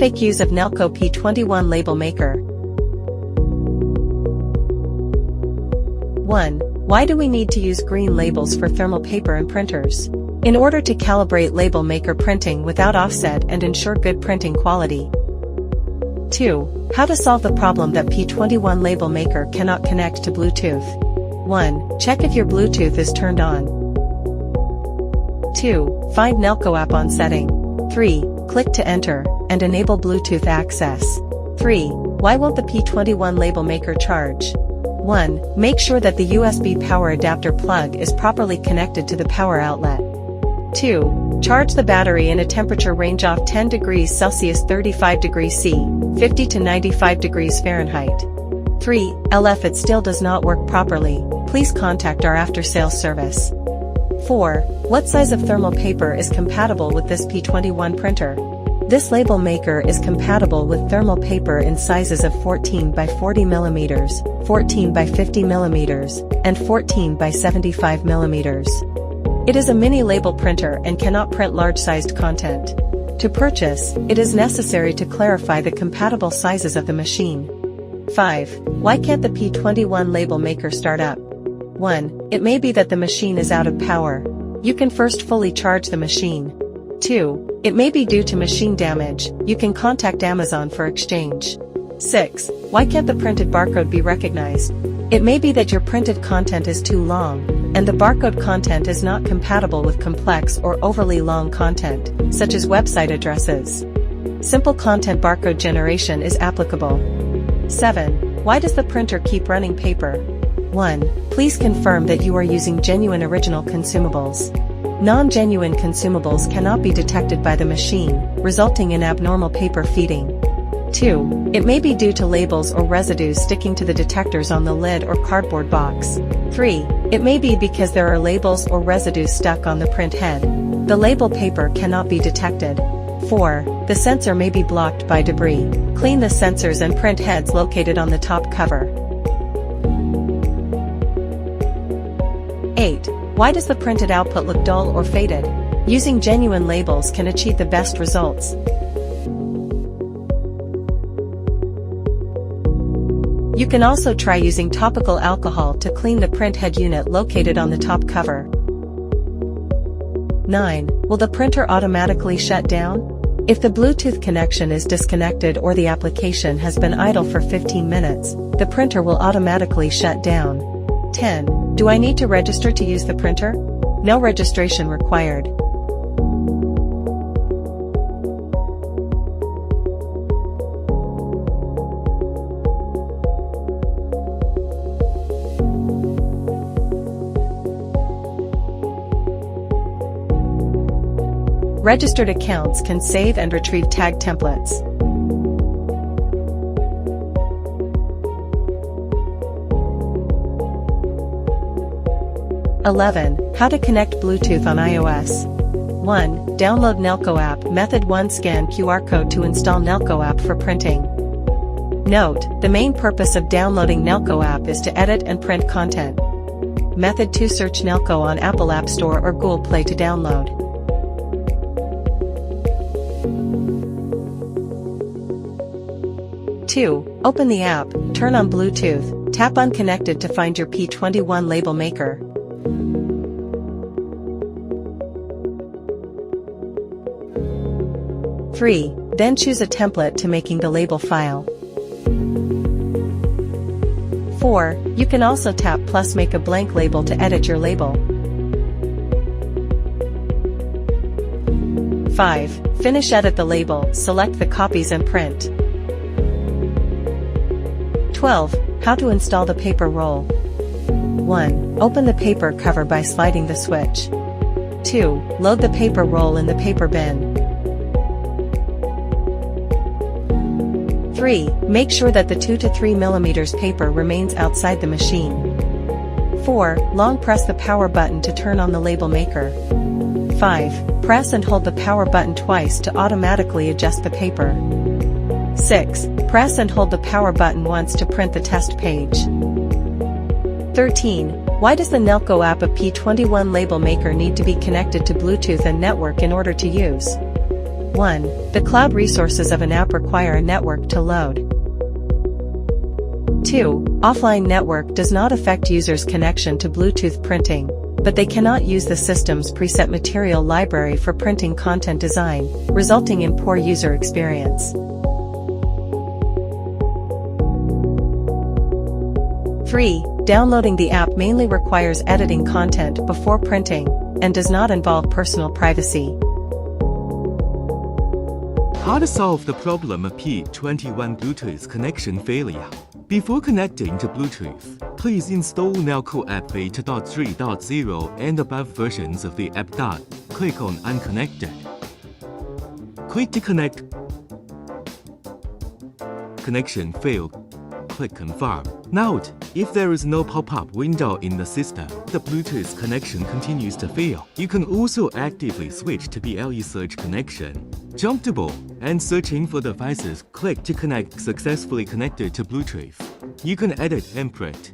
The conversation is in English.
FAQs of Nelko P21 Label Maker. 1. Why do we need to use green labels for thermal paper and printers? In order to calibrate Label Maker printing without offset and ensure good printing quality. 2. How to solve the problem that P21 Label Maker cannot connect to Bluetooth. 1. Check if your Bluetooth is turned on. 2. Find Nelko app on setting. 3. Click to enter, and enable Bluetooth access. 3. Why won't the P21 Label Maker charge? 1. Make sure that the USB power adapter plug is properly connected to the power outlet. 2. Charge the battery in a temperature range of 10 degrees Celsius 35 degrees C, 50 to 95 degrees Fahrenheit. 3. If it still does not work properly, please contact our after-sales service. 4. What size of thermal paper is compatible with this P21 printer? This label maker is compatible with thermal paper in sizes of 14 by 40 mm, 14 by 50 mm, and 14 by 75 mm. It is a mini label printer and cannot print large-sized content. To purchase, it is necessary to clarify the compatible sizes of the machine. 5. Why can't the P21 Label Maker start up? 1. It may be that the machine is out of power. You can first fully charge the machine. 2. It may be due to machine damage. You can contact Amazon for exchange. 6. Why can't the printed barcode be recognized? It may be that your printed content is too long, and the barcode content is not compatible with complex or overly long content, such as website addresses. Simple content barcode generation is applicable. 7. Why does the printer keep running paper? 1. Please confirm that you are using genuine original consumables. Non-genuine consumables cannot be detected by the machine, resulting in abnormal paper feeding. 2. It may be due to labels or residues sticking to the detectors on the lid or cardboard box. 3. It may be because there are labels or residues stuck on the print head. The label paper cannot be detected. 4. The sensor may be blocked by debris. Clean the sensors and print heads located on the top cover. 8. Why does the printed output look dull or faded? Using genuine labels can achieve the best results. You can also try using topical alcohol to clean the print head unit located on the top cover. 9. Will the printer automatically shut down? If the Bluetooth connection is disconnected or the application has been idle for 15 minutes, the printer will automatically shut down. 10. Do I need to register to use the printer? No registration required. Registered accounts can save and retrieve tag templates. 11. How to connect Bluetooth on iOS. 1. Download Nelko app. Method 1. Scan QR code to install Nelko app for printing. Note, the main purpose of downloading Nelko app is to edit and print content. Method 2. Search Nelko on Apple App Store or Google Play to download. 2. Open the app, turn on Bluetooth, tap on Connected to find your P21 Label Maker. 3. Then choose a template to making the label file. 4. You can also tap plus make a blank label to edit your label. 5. Finish edit the label, select the copies and print. 12. How to install the paper roll. 1. Open the paper cover by sliding the switch. 2. Load the paper roll in the paper bin. 3. Make sure that the 2 to 3 mm paper remains outside the machine. 4. Long press the power button to turn on the label maker. 5. Press and hold the power button twice to automatically adjust the paper. 6. Press and hold the power button once to print the test page. 13. Why does the Nelko app of P21 Label Maker need to be connected to Bluetooth and network in order to use? 1. The cloud resources of an app require a network to load. 2. Offline network does not affect users' connection to Bluetooth printing, but they cannot use the system's preset material library for printing content design, resulting in poor user experience. 3. Downloading the app mainly requires editing content before printing, and does not involve personal privacy. How to solve the problem of P21 Bluetooth connection failure? Before connecting to Bluetooth, please install Nelko App Beta 3.0 and above versions of the app. Click on Unconnected. Click to connect. Connection failed. Click Confirm. Note, if there is no pop-up window in the system, the Bluetooth connection continues to fail. You can also actively switch to BLE search connection. Jumpable and searching for devices. Click to connect successfully connected to Bluetooth. You can edit and print.